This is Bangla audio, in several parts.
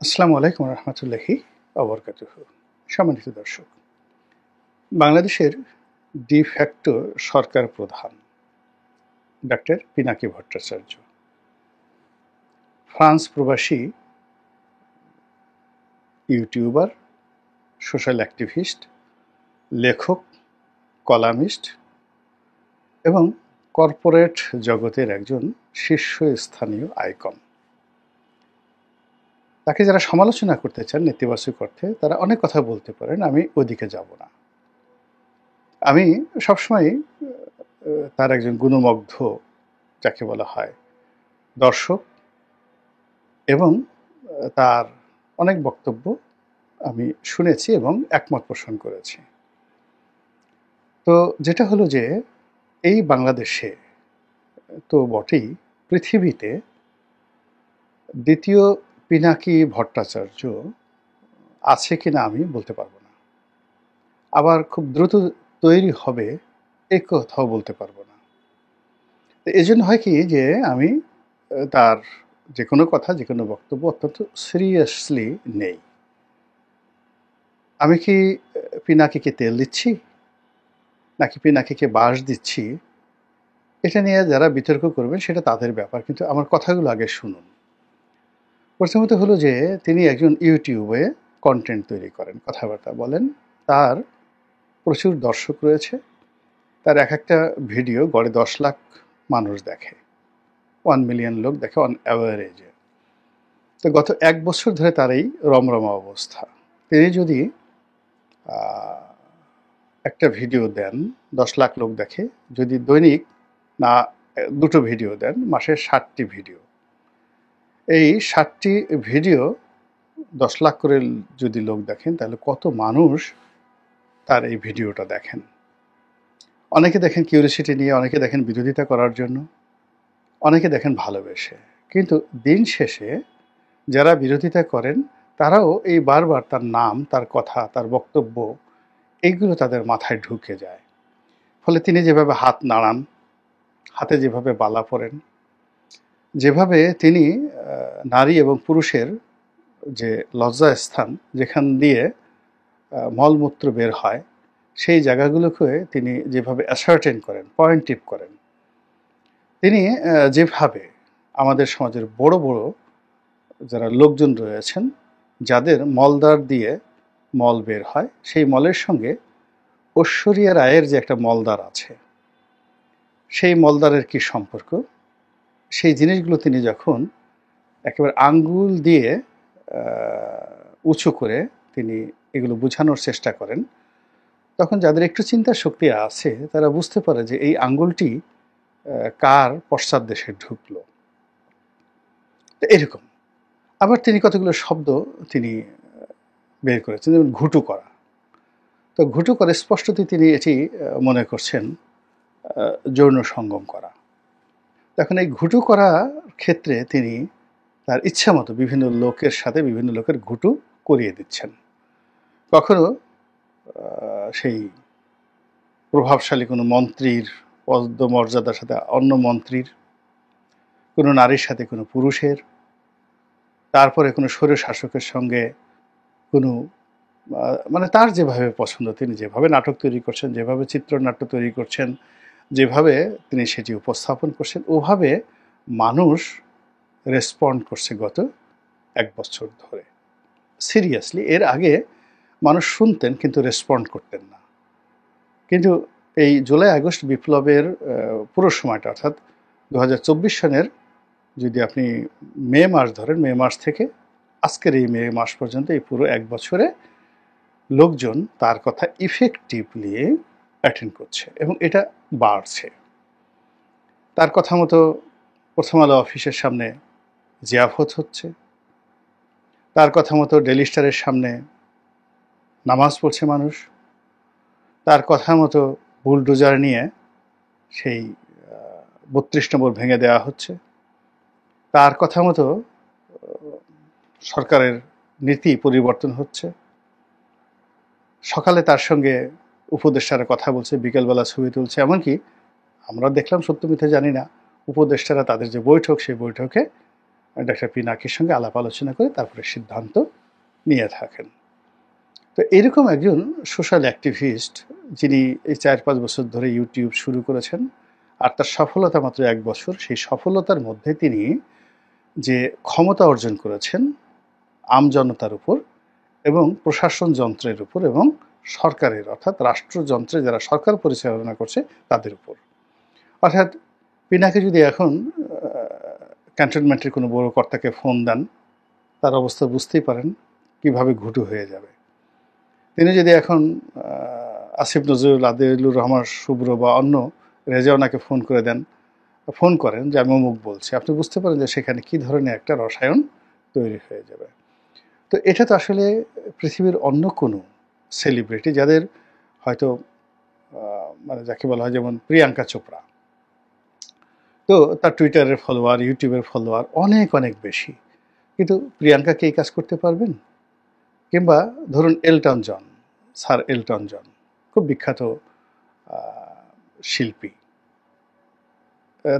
আসসালামু আলাইকুম রহমতুল্লাহি অবরকাতুহ। সম্মানিত দর্শক, বাংলাদেশের ডিফ্যাক্টো সরকার প্রধান ডক্টর পিনাকি ভট্টাচার্য ফ্রান্স প্রবাসী ইউটিউবার, সোশ্যাল অ্যাক্টিভিস্ট, লেখক, কলামিস্ট এবং কর্পোরেট জগতের একজন শীর্ষস্থানীয় আইকন। তাকে যারা সমালোচনা করতে চান নেতিবাচক অর্থে, তারা অনেক কথা বলতে পারেন, আমি ওদিকে যাব না। আমি সবসময় তার একজন গুণমুগ্ধ, যাকে বলা হয়, দর্শক, এবং তার অনেক বক্তব্য আমি শুনেছি এবং একমত পোষণ করেছি। তো যেটা হলো যে এই বাংলাদেশে তো বটেই, পৃথিবীতে দ্বিতীয় পিনাকি ভট্টাচার্য আছে কিনা আমি বলতে পারবো না, আবার খুব দ্রুত তৈরি হবে এই কথাও বলতে পারবো না। এই জন্য হয় কি যে আমি তার যে কোনো কথা, যে কোনো বক্তব্য অত্যন্ত সিরিয়াসলি নেই। আমি কি পিনাকিকে তেল দিচ্ছি নাকি পিনাকিকে বাঁশ দিচ্ছি, এটা নিয়ে যারা বিতর্ক করবেন সেটা তাদের ব্যাপার, কিন্তু আমার কথাগুলো আগে শুনুন। প্রথমত হলো যে তিনি একজন ইউটিউবে কন্টেন্ট তৈরি করেন, কথাবার্তা বলেন, তার প্রচুর দর্শক রয়েছে, তার এক একটা ভিডিও গড়ে 10 লাখ মানুষ দেখে, 1 মিলিয়ন লোক দেখে অন অ্যাভারেজে। তো গত 1 বছর ধরে তার এই রমরমা অবস্থা। তিনি যদি একটা ভিডিও দেন 10 লাখ লোক দেখে, যদি দৈনিক না দুটো ভিডিও দেন, মাসে 60টি ভিডিও, এই 60টি ভিডিও 10 লাখ করে যদি লোক দেখেন, তাহলে কত মানুষ তার এই ভিডিওটা দেখেন। অনেকে দেখেন কিউরিওসিটি নিয়ে, অনেকে দেখেন বিরোধিতা করার জন্য, অনেকে দেখেন ভালোবেসে। কিন্তু দিন শেষে যারা বিরোধিতা করেন তারাও এই বারবার তার নাম, তার কথা, তার বক্তব্য, এইগুলো তাদের মাথায় ঢুকে যায়। ফলে তিনি যেভাবে হাত নাড়ান, হাতে যেভাবে বালা পরেন, যেভাবে তিনি নারী এবং পুরুষের যে লজ্জাস্থান, যেখান দিয়ে মলমূত্র বের হয়, সেই জায়গাগুলোকে তিনি যেভাবে অ্যাসার্টেন করেন, পয়েন্টিভ করেন, তিনি যেভাবে আমাদের সমাজের বড় বড় যারা লোকজন রয়েছেন, যাদের মলদ্বার দিয়ে মল বের হয়, সেই মলের সঙ্গে ঐশ্বরিয়া রায়ের যে একটা মলদ্বার আছে, সেই মলদ্বারের কি সম্পর্ক, সেই জিনিসগুলো তিনি যখন একেবারে আঙ্গুল দিয়ে উঁচু করে তিনি এগুলো বোঝানোর চেষ্টা করেন, তখন যাদের একটু চিন্তার শক্তি আছে তারা বুঝতে পারে যে এই আঙ্গুলটি কার পশ্চাৎ দেশে ঢুকলো। এরকম আবার তিনি কতগুলো শব্দ তিনি বের করেছেন, যেমন ঘুটু করা। তো ঘুটু করে স্পষ্টতই তিনি এটি মনে করছেন যৌন সঙ্গম করা। তখন এই ঘুটু করার ক্ষেত্রে তিনি তার ইচ্ছা মতো বিভিন্ন লোকের সাথে বিভিন্ন লোকের ঘুটু করিয়ে দিচ্ছেন। কখনো সেই প্রভাবশালী কোনো মন্ত্রীর পদমর্যাদার সাথে অন্য মন্ত্রীর, কোনো নারীর সাথে কোনো পুরুষের, তারপরে কোনো স্বৈরশাসকের সঙ্গে কোনো, মানে তার যেভাবে পছন্দ, তিনি যেভাবে নাটক তৈরি করছেন, যেভাবে চিত্রনাট্য তৈরি করছেন, যেভাবে তিনি সেটি উপস্থাপন করছেন, ওভাবে মানুষ রেসপন্ড করছে গত 1 বছর ধরে। সিরিয়াসলি, এর আগে মানুষ শুনতেন কিন্তু রেসপন্ড করতেন না। কিন্তু এই জুলাই আগস্ট বিপ্লবের পুরো সময়টা, অর্থাৎ 2024 সনের যদি আপনি মে মাস ধরেন, মে মাস থেকে আজকের এই মে মাস পর্যন্ত, এই পুরো 1 বছরে লোকজন তার কথা ইফেক্টিভলি অ্যাটেন্ড করছে এবং এটা বাড়ছে। তার কথা মতো প্রথম আলো অফিসের সামনে জিয়াফত হচ্ছে, তার কথা মতো ডেইলি স্টারের সামনে নামাজ পড়ছে মানুষ, তার কথা মতো বুলডোজার নিয়ে সেই 32 নম্বর ভেঙে দেওয়া হচ্ছে, তার কথা মতো সরকারের নীতি পরিবর্তন হচ্ছে। সকালে তার সঙ্গে উপদেষ্টারা কথা বলছে, বিকেলবেলা ছবি তুলছে, এমনকি আমরা দেখলাম, সত্য মিথ্যা জানি না, উপদেষ্টারা তাদের যে বৈঠক, সেই বৈঠকে ডাক্তার পিনাকির সঙ্গে আলাপ আলোচনা করে তারপরে সিদ্ধান্ত নিয়ে থাকেন। তো এরকম একজন সোশ্যাল অ্যাক্টিভিস্ট যিনি এই 4-5 বছর ধরে ইউটিউব শুরু করেছেন, আর তার সফলতা মাত্র 1 বছর, সেই সফলতার মধ্যে তিনি যে ক্ষমতা অর্জন করেছেন আমজনতার উপর এবং প্রশাসন যন্ত্রের উপর এবং সরকারের অর্থাৎ রাষ্ট্রযন্ত্রে যারা সরকার পরিচালনা করছে তাদের উপর। অর্থাৎ পিনাকি যদি এখন ক্যান্টনমেন্টের কোনো বড় কর্তাকে ফোন দেন, তার অবস্থা বুঝতেই পারেন কিভাবে ঘুটু হয়ে যাবে। তিনি যদি এখন আসিফ নজরুল, আদিলুর রহমান শুভ্র বা অন্য রেজাওনাকে ফোন করেন যে আমি অমুক বলছি, আপনি বুঝতে পারেন যে সেখানে কি ধরনের একটা রসায়ন তৈরি হয়ে যাবে। তো এটা তো আসলে পৃথিবীর অন্য কোনো সেলিব্রিটি যাদের হয়তো মানে যাকে বলা হয় যেমন প্রিয়াঙ্কা চোপড়া, তো তার টুইটারের ফলোয়ার, ইউটিউবের ফলোয়ার অনেক অনেক বেশি, কিন্তু প্রিয়াঙ্কা কি এই কাজ করতে পারবেন? কিংবা ধরুন Elton John, sir Elton John খুব বিখ্যাত শিল্পী,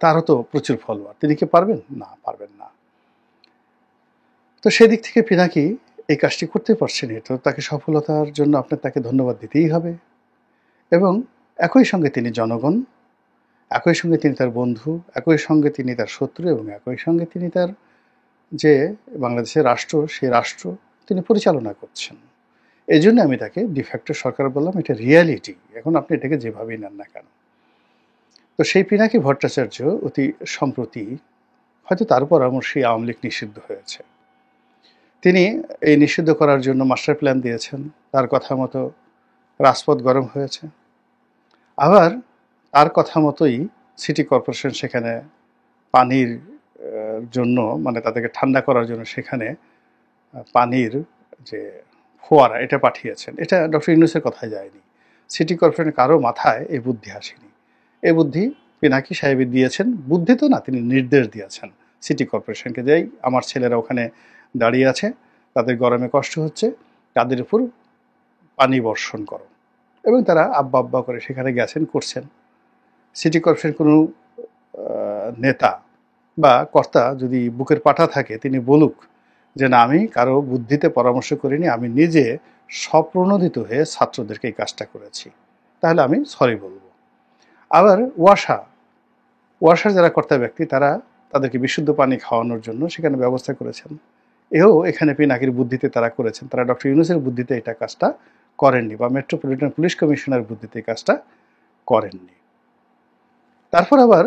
তারও তো প্রচুর ফলোয়ার, তিনি কি পারবেন? না, পারবেন না। তো সেদিক থেকে পিনাকি এই কাজটি করতে পারছেন, তো তাকে সফলতার জন্য আপনার তাকে ধন্যবাদ দিতেই হবে। এবং একই সঙ্গে তিনি জনগণ, একই সঙ্গে তিনি তার বন্ধু, একই সঙ্গে তিনি তার শত্রু এবং একই সঙ্গে তিনি তার যে বাংলাদেশের রাষ্ট্র, সেই রাষ্ট্র তিনি পরিচালনা করছেন। এই জন্য আমি তাকে ডিফ্যাক্টো সরকার বললাম, এটা রিয়ালিটি, এখন আপনি এটাকে যেভাবেই নেন না কেন। তো সেই পিনাকি ভট্টাচার্য অতি সম্প্রতি হয়তো তার পরামর্শে আওয়ামী লীগ নিষিদ্ধ হয়েছে। তিনি এই নিষিদ্ধ করার জন্য মাস্টার প্ল্যান দিয়েছেন, তার কথা মতো রাজপথ গরম হয়েছে। আবার তার কথা মতোই সিটি কর্পোরেশন সেখানে পানির জন্য মানে তাদেরকে ঠান্ডা করার জন্য সেখানে পানির যে ফোয়ারা এটা পাঠিয়েছেন। এটা ডক্টর ইউনূসের কথায় যায়নি, সিটি কর্পোরেশনের কারো মাথায় এই বুদ্ধি আসেনি। এই বুদ্ধি পিনাকি সাহেব দিয়েছেন, বুদ্ধি তো না, তিনি নির্দেশ দিয়েছেন সিটি কর্পোরেশনকে, যে আমার ছেলেরা ওখানে দাঁড়িয়ে আছে, তাদের গরমে কষ্ট হচ্ছে, তাদের উপর পানি বর্ষণ করো। এবং তারা আব্বা আব্বা করে সেখানে গেছেন, করছেন। সিটি কর্পোরেশন কোনো নেতা বা কর্তা যদি বুকের পাটা থাকে, তিনি বলুক যে না, আমি কারো বুদ্ধিতে পরামর্শ করিনি, আমি নিজে স্বপ্রণোদিত হয়ে ছাত্রদেরকে এই কাজটা করেছি, তাহলে আমি সরি বলবো। আবার ওয়াসার যারা কর্তা ব্যক্তি, তারা তাদেরকে বিশুদ্ধ পানি খাওয়ানোর জন্য সেখানে ব্যবস্থা করেছেন। এখানে পিনাকির বুদ্ধিতে তারা করেছেন, তারা ডক্টর ইউনূসের বুদ্ধিতে এটা কাজটা করেননি, বা মেট্রোপলিটন পুলিশ কমিশনার বুদ্ধিতে এই কাজটা করেননি। তারপর আবার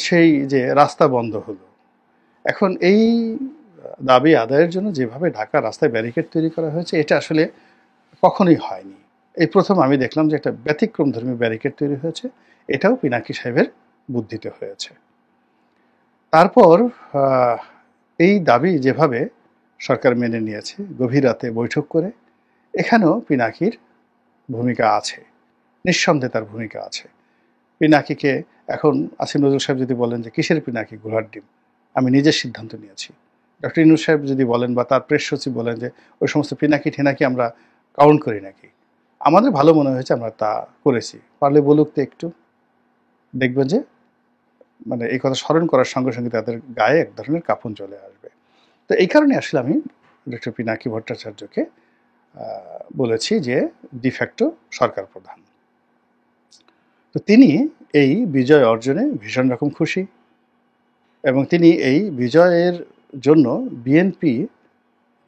সেই যে রাস্তা বন্ধ হলো, এখন এই দাবি আদায়ের জন্য যেভাবে ঢাকা রাস্তায় ব্যারিকেড তৈরি করা হয়েছে, এটা আসলে কখনোই হয়নি। এই প্রথম আমি দেখলাম যে একটা ব্যতিক্রমধর্মী ব্যারিকেড তৈরি হয়েছে, এটাও পিনাকি সাহেবের বুদ্ধিতে হয়েছে। তারপর এই দাবি যেভাবে সরকার মেনে নিয়েছে, গভীর রাতে বৈঠক করে, এখানেও পিনাকির ভূমিকা আছে, নিঃসন্দেহে তার ভূমিকা আছে। পিনাকিকে এখন আসিফ নজরুল সাহেব যদি বলেন যে কিসের পিনাকি, ঘোড়ার ডিম, আমি নিজের সিদ্ধান্ত নিয়েছি। ডক্টর ইউনূস সাহেব যদি বলেন বা তার প্রেস সচিব বলেন যে ওই সমস্ত পিনাকি ঠিনাকি আমরা কাউন্ট করি নাকি, আমাদের ভালো মনে হয়েছে আমরা তা করেছি, পারলে বলুক তো একটু, দেখবেন যে মানে এই কথা স্মরণ করার সঙ্গে সঙ্গে তাদের গায়ে এক ধরনের কাঁপন চলে আসবে। তো এই কারণে আসলে আমি ডক্টর পিনাকি ভট্টাচার্যকে বলেছি যে ডিফ্যাক্টো সরকার প্রধান। তো তিনি এই বিজয় অর্জনে ভীষণ রকম খুশি, এবং তিনি এই বিজয়ের জন্য বিএনপি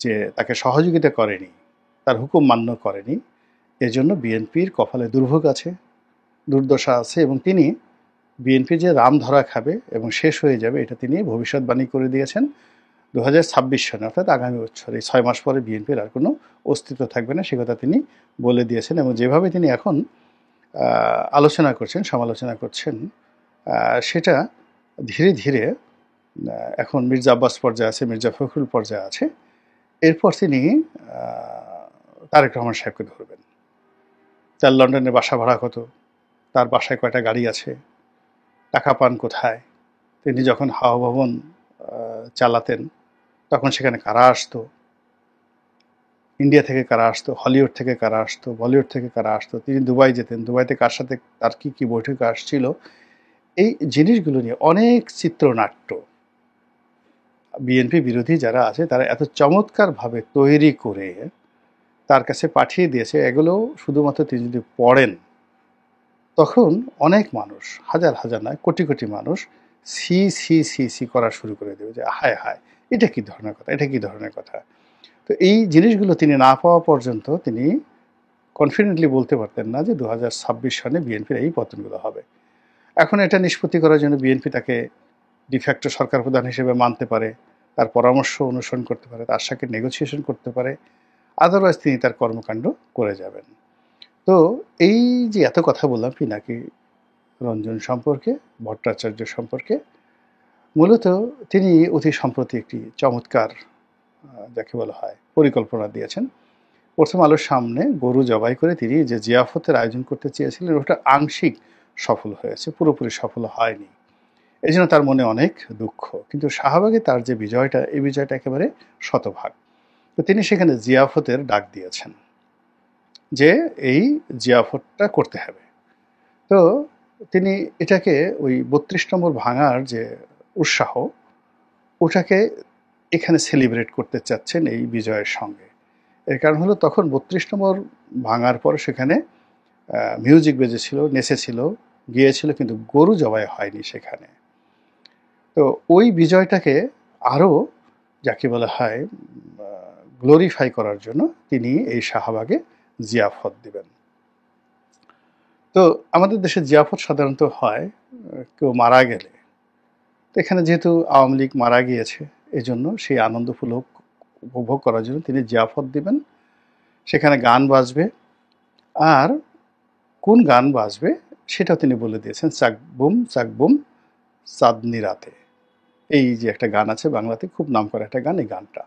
যে তাকে সহযোগিতা করেনি, তার হুকুম মান্য করেনি, এজন্য বিএনপির কপালে দুর্ভোগ আছে, দুর্দশা আছে, এবং তিনি বিএনপি যে রাম ধরা খাবে এবং শেষ হয়ে যাবে, এটা তিনি ভবিষ্যৎবাণী করে দিয়েছেন। 2026 সনে, অর্থাৎ আগামী বছর, এই 6 মাস পরে বিএনপির আর কোনো অস্তিত্ব থাকবে না, সে কথা তিনি বলে দিয়েছেন। এবং যেভাবে তিনি এখন আলোচনা করছেন, সমালোচনা করছেন, সেটা ধীরে ধীরে এখন মির্জা আব্বাস পর্যায়ে আছে, মির্জা ফখরুল পর্যায়ে আছে, এরপর তিনি তারেক রহমান সাহেবকে ধরবেন। তার লন্ডনের বাসা ভাড়া কত, তার বাসায় কয়টা গাড়ি আছে, টাকা পান কোথায়, তিনি যখন হাওয়া ভবন চালাতেন তখন সেখানে কারা আসতো, ইন্ডিয়া থেকে কারা আসতো, হলিউড থেকে কারা আসতো, বলিউড থেকে কারা আসতো, তিনি দুবাই যেতেন, দুবাইতে কার সাথে তার কী কী বৈঠকে আসছিল, এই জিনিসগুলো নিয়ে অনেক চিত্রনাট্য বিএনপি বিরোধী যারা আছে তারা এত চমৎকারভাবে তৈরি করে তার কাছে পাঠিয়ে দিয়েছে, এগুলো শুধুমাত্র তিনি যদি পড়েন তখন অনেক মানুষ, হাজার হাজার নয় কোটি কোটি মানুষ সি সি সি সি করা শুরু করে দেবে যে হায় হায়, এটা কি ধরনের কথা, এটা কি ধরনের কথা। তো এই জিনিসগুলো তিনি না পাওয়া পর্যন্ত তিনি কনফিডেন্টলি বলতে পারতেন না যে 2026 সনে বিএনপির এই পতনগুলো হবে। এখন এটা নিষ্পত্তি করার জন্য বিএনপি তাকে ডিফ্যাক্টো সরকার প্রধান হিসেবে মানতে পারে, তার পরামর্শ অনুসরণ করতে পারে, তার সাথে নেগোসিয়েশন করতে পারে, আদারওয়াইজ তিনি তার কর্মকাণ্ড করে যাবেন। তো এই যে এত কথা বললাম পিনাকি রঞ্জন সম্পর্কে, ভট্টাচার্য সম্পর্কে, মূলত তিনি অতি সম্প্রতি একটি চমৎকার যাকে বলা হয় পরিকল্পনা দিয়েছেন। প্রথম আলোর সামনে গরু জবাই করে তিনি যে জিয়াফতের আয়োজন করতে চেয়েছিলেন ওটা আংশিক সফল হয়েছে, পুরোপুরি সফল হয়নি। এই জন্য তার মনে অনেক দুঃখ। কিন্তু শাহবাগে তার যে বিজয়টা, এই বিজয়টা একেবারে শতভাগ। তো তিনি সেখানে জিয়াফতের ডাক দিয়েছেন যে এই জিয়াফতটা করতে হবে। তো তিনি এটাকে ওই 32 নম্বর ভাঙার যে উৎসাহ, ওটাকে এখানে সেলিব্রেট করতে চাচ্ছেন এই বিজয়ের সঙ্গে। এর কারণ হলো তখন 32 নম্বর ভাঙার পর সেখানে মিউজিক বেজেছিল, নেচেছিল, গিয়েছিল, কিন্তু গরু জবাই হয়নি সেখানে। তো ওই বিজয়টাকে আরও যাকে বলা হয় গ্লোরিফাই করার জন্য তিনি এই শাহবাগে জিয়াফত দিবেন। তো আমাদের দেশে জিয়াফত সাধারণত হয় কেউ মারা গেলে। তো এখানে যেহেতু আওয়ামী লীগ মারা গিয়েছে, এজন্য সেই আনন্দ উপভোগ করার জন্য তিনি জিয়াফত দিবেন। সেখানে গান বাজবে, আর কোন গান বাজবে সেটাও তিনি বলে দিয়েছেন, চাকবুম চাকবুম চাঁদনি রাতে। এই যে একটা গান আছে বাংলাতে, খুব নামকরা একটা গান, এই গানটা।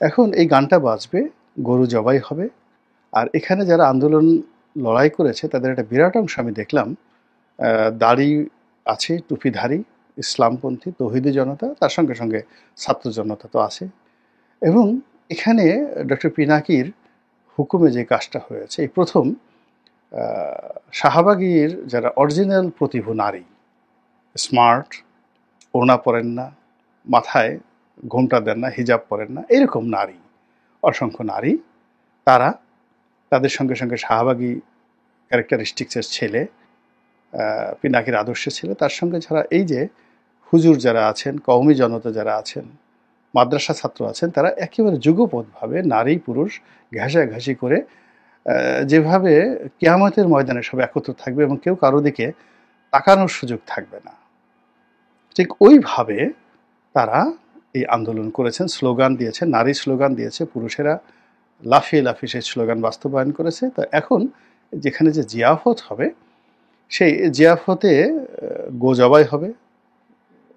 এখন এই গানটা বাজবে, গরু জবাই হবে। আর এখানে যারা আন্দোলন লড়াই করেছে তাদের একটা বিরাট অংশ আমি দেখলাম দাড়ি আছে, টুপিধারী, ইসলামপন্থী, তৌহিদি জনতা, তার সঙ্গে সঙ্গে ছাত্র জনতা তো আছে। এবং এখানে ডক্টর পিনাকির হুকুমে যে কাজটা হয়েছে, এই প্রথম শাহবাগীর যারা অরিজিনাল প্রতিভু নারী, স্মার্ট, ওড়না পরেন না, মাথায় ঘোমটা দেন না, হিজাব পরেন না, এরকম নারী, অসংখ্য নারী, তারা তাদের সঙ্গে সঙ্গে শাহবাগী ক্যারেক্টারিস্টিক্সের ছেলে, পিনাকির আদর্শে ছিল, তার সঙ্গে যারা এই যে হুজুর যারা আছেন, কওমি জনতা যারা আছেন, মাদ্রাসা ছাত্র আছেন, তারা একেবারে যুগপৎভাবে নারী পুরুষ ঘেঁষাঘেঁষি করে যেভাবে কিয়ামতের ময়দানে সব একত্র থাকবে এবং কেউ কারো দিকে তাকানোর সুযোগ থাকবে না, ঠিক ওইভাবে তারা এই আন্দোলন করেছেন, স্লোগান দিয়েছে, নারী স্লোগান দিয়েছে, পুরুষেরা লাফিয়ে লাফিয়ে সেই স্লোগান বাস্তবায়ন করেছে। তো এখন যেখানে যে জিয়াফত হবে, সেই জিয়াফতে গো জবাই হবে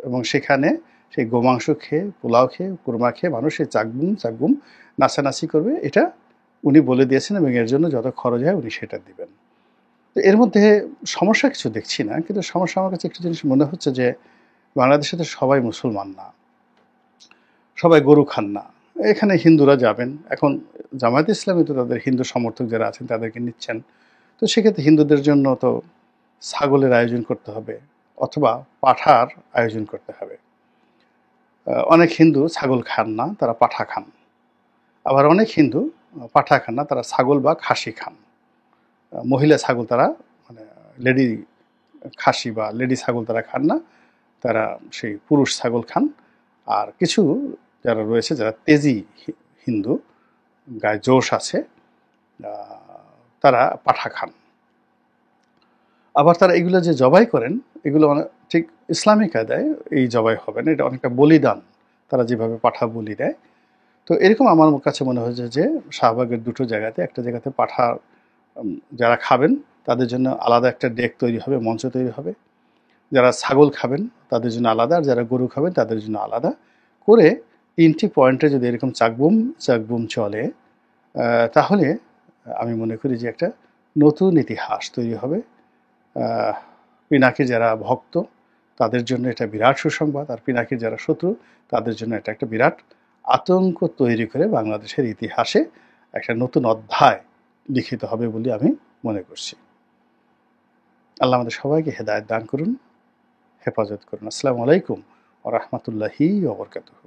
এবং সেখানে সেই গোমাংস খেয়ে, পোলাও খেয়ে, কুরমা খেয়ে মানুষ এই চাকবুম চাকবুম নাচানাচি করবে। এটা উনি বলে দিয়েছেন এবং এর জন্য যত খরচ হয় উনি সেটা দিবেন। তো এর মধ্যে সমস্যা কিছু দেখছি না, কিন্তু সমস্যা আমার কাছে একটা জিনিস মনে হচ্ছে যে বাংলাদেশে তো সবাই মুসলমান না, সবাই গরু খান না। এখানে হিন্দুরা যাবেন, এখন জামায়াত ইসলামী তো তাদের হিন্দু সমর্থক যারা আছেন তাদেরকে নিচ্ছেন। তো সেক্ষেত্রে হিন্দুদের জন্য তো ছাগলের আয়োজন করতে হবে অথবা পাঁঠার আয়োজন করতে হবে। অনেক হিন্দু ছাগল খান না, তারা পাঁঠা খান। আবার অনেক হিন্দু পাঁঠা খান না, তারা ছাগল বা খাসি খান। মহিলা ছাগল তারা, মানে লেডি খাসি বা লেডি ছাগল তারা খান না, তারা সেই পুরুষ ছাগল খান। আর কিছু যারা রয়েছে যারা তেজি হিন্দু, গায়ে জোশ আছে, তারা পাঁঠা খান। আবার তারা এগুলো যে জবাই করেন, এগুলো ঠিক ইসলামিক কায়দায় এই জবাই হবে না, এটা অনেকটা বলিদান, তারা যেভাবে পাঁঠা বলি দেয়। তো এরকম আমার কাছে মনে হয়েছে যে শাহবাগের দুটো জায়গাতে, একটা জায়গাতে পাঁঠা যারা খাবেন তাদের জন্য আলাদা একটা ডেক তৈরি হবে, মঞ্চ তৈরি হবে, যারা ছাগল খাবেন তাদের জন্য আলাদা, আর যারা গরু খাবেন তাদের জন্য আলাদা করে 3টি পয়েন্টে যদি এরকম চাকবুম চাকবুম চলে, তাহলে আমি মনে করি যে একটা নতুন ইতিহাস তৈরি হবে। পিনাকির যারা ভক্ত তাদের জন্য এটা বিরাট সুসংবাদ, আর পিনাকির যারা শত্রু তাদের জন্য এটা একটা বিরাট আতঙ্ক তৈরি করে বাংলাদেশের ইতিহাসে একটা নতুন অধ্যায় লিখিত হবে বলে আমি মনে করছি। আল্লাহ আমাদের সবাইকে হেদায়েত দান করুন, হেফাজত করুন। আসসালামু আলাইকুম ওয়া রাহমাতুল্লাহি ওয়া বারাকাতুহু।